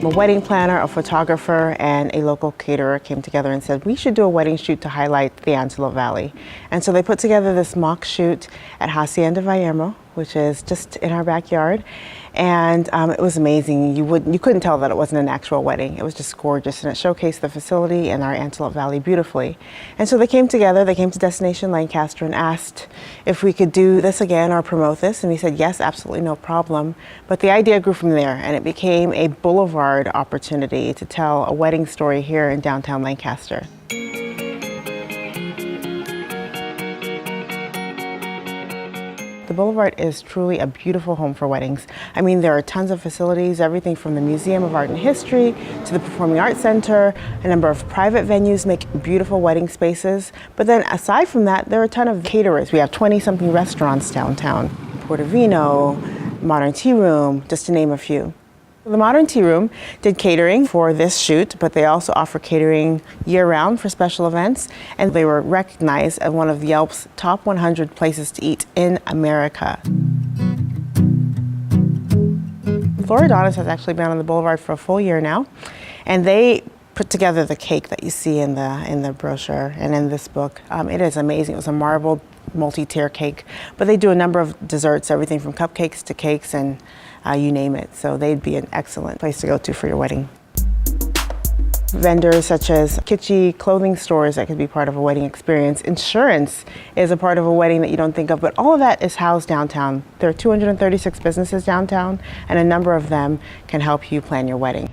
A wedding planner, a photographer, and a local caterer came together and said, we should do a wedding shoot to highlight the Antelope Valley. And so they put together this mock shoot at Hacienda Vallermo, which is just in our backyard. And it was amazing. You couldn't tell that it wasn't an actual wedding. It was just gorgeous, and it showcased the facility and our Antelope Valley beautifully. And so they came together, they came to Destination Lancaster and asked if we could do this again or promote this, and we said yes, absolutely, no problem. But the idea grew from there, and it became a boulevard opportunity to tell a wedding story here in downtown Lancaster. The Boulevard is truly a beautiful home for weddings. I mean, there are tons of facilities, everything from the Museum of Art and History to the Performing Arts Center. A number of private venues make beautiful wedding spaces. But then aside from that, there are a ton of caterers. We have 20-something restaurants downtown. Portofino, Modern Tea Room, just to name a few. The Modern Tea Room did catering for this shoot, but they also offer catering year-round for special events, and they were recognized as one of Yelp's top 100 places to eat in America. Floridanis has actually been on the Boulevard for a full year now, and they put together the cake that you see in the brochure and in this book. It is amazing. It was a marbled multi-tier cake, but they do a number of desserts, everything from cupcakes to cakes and you name it. So they'd be an excellent place to go to for your wedding. Vendors such as kitschy clothing stores that could be part of a wedding experience. Insurance is a part of a wedding that you don't think of, but all of that is housed downtown. There are 236 businesses downtown, and a number of them can help you plan your wedding.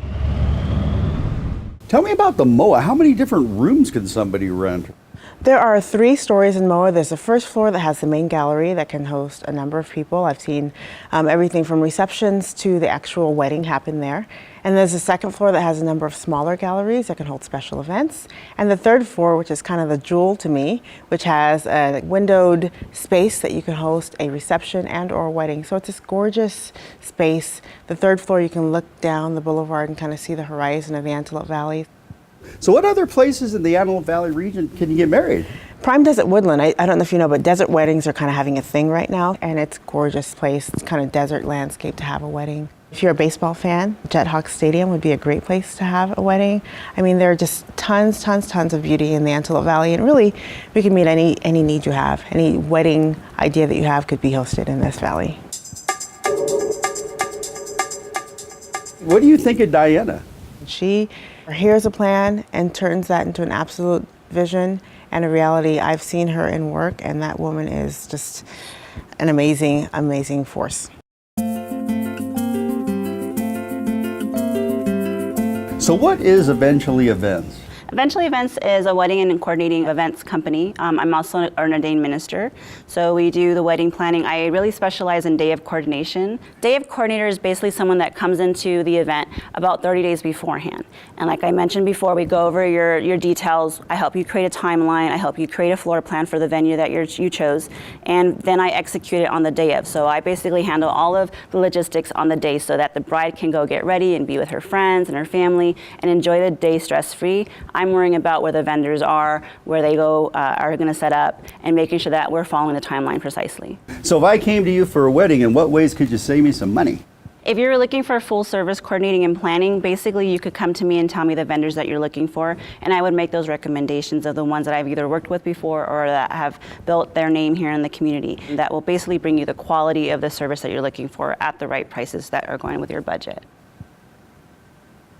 Tell me about the MOA. How many different rooms can somebody rent? There are 3 stories in MOA. There's the first floor that has the main gallery that can host a number of people. I've seen everything from receptions to the actual wedding happen there. And there's a second floor that has a number of smaller galleries that can hold special events. And the third floor, which is kind of the jewel to me, which has a windowed space that you can host a reception and or a wedding. So it's this gorgeous space. The third floor, you can look down the boulevard and kind of see the horizon of the Antelope Valley. So what other places in the Antelope Valley region can you get married? Prime Desert Woodland, I don't know if you know, but desert weddings are kind of having a thing right now, and it's a gorgeous place. It's kind of desert landscape to have a wedding. If you're a baseball fan, Jethawk Stadium would be a great place to have a wedding. I mean, there are just tons of beauty in the Antelope Valley, and really, we can meet any need you have. Any wedding idea that you have could be hosted in this valley. What do you think of Diana? She hears a plan and turns that into an absolute vision and a reality. I've seen her in work, and that woman is just an amazing, amazing force. So what is Eventually Events? Eventually Events is a wedding and coordinating events company. I'm also an ordained minister, so we do the wedding planning. I really specialize in day of coordination. Day of coordinator is basically someone that comes into the event about 30 days beforehand. And like I mentioned before, we go over your details. I help you create a timeline. I help you create a floor plan for the venue that you chose, and then I execute it on the day of. So I basically handle all of the logistics on the day so that the bride can go get ready and be with her friends and her family and enjoy the day stress-free. I'm worrying about where the vendors are, where they are going to set up, and making sure that we're following the timeline precisely. So if I came to you for a wedding, in what ways could you save me some money? If you're looking for full service coordinating and planning, basically you could come to me and tell me the vendors that you're looking for, and I would make those recommendations of the ones that I've either worked with before or that have built their name here in the community. That will basically bring you the quality of the service that you're looking for at the right prices that are going with your budget.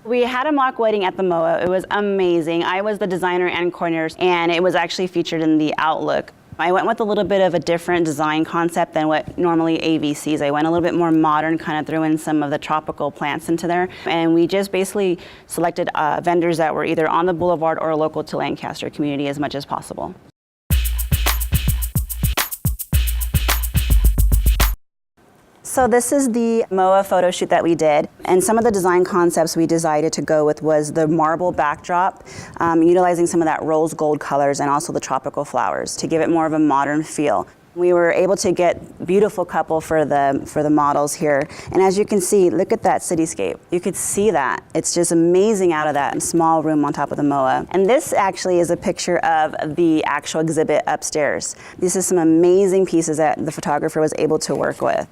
We had a mock wedding at the MOA. It was amazing. I was the designer and coordinator, and it was actually featured in the Outlook. I went with a little bit of a different design concept than what normally AV sees. I went a little bit more modern, kind of threw in some of the tropical plants into there. And we just basically selected vendors that were either on the boulevard or local to Lancaster community as much as possible. So this is the MOA photo shoot that we did, and some of the design concepts we decided to go with was the marble backdrop, utilizing some of that rose gold colors and also the tropical flowers to give it more of a modern feel. We were able to get beautiful couple for the models here, and as you can see, look at that cityscape. You could see that. It's just amazing out of that small room on top of the MOA. And this actually is a picture of the actual exhibit upstairs. These are some amazing pieces that the photographer was able to work with.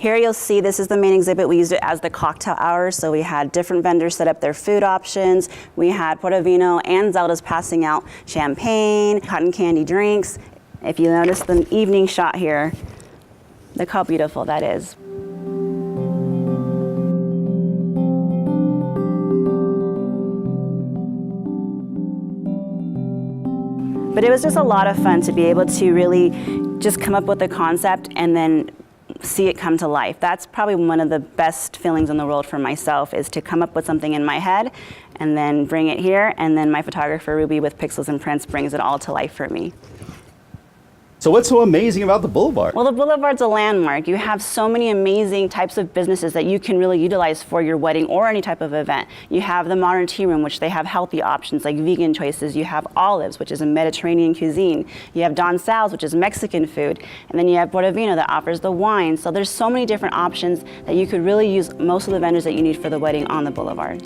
Here you'll see this is the main exhibit. We used it as the cocktail hour, so we had different vendors set up their food options. We had Portofino and Zelda's passing out champagne, cotton candy drinks. If you notice the evening shot here, look how beautiful that is. But it was just a lot of fun to be able to really just come up with a concept and then see it come to life. That's probably one of the best feelings in the world for myself, is to come up with something in my head and then bring it here, and then my photographer Ruby with Pixels and Prints brings it all to life for me. So what's so amazing about the Boulevard? Well, the Boulevard's a landmark. You have so many amazing types of businesses that you can really utilize for your wedding or any type of event. You have the Modern Tea Room, which they have healthy options like vegan choices. You have Olives, which is a Mediterranean cuisine. You have Don Sal's, which is Mexican food. And then you have Portofino that offers the wine. So there's so many different options that you could really use most of the vendors that you need for the wedding on the Boulevard.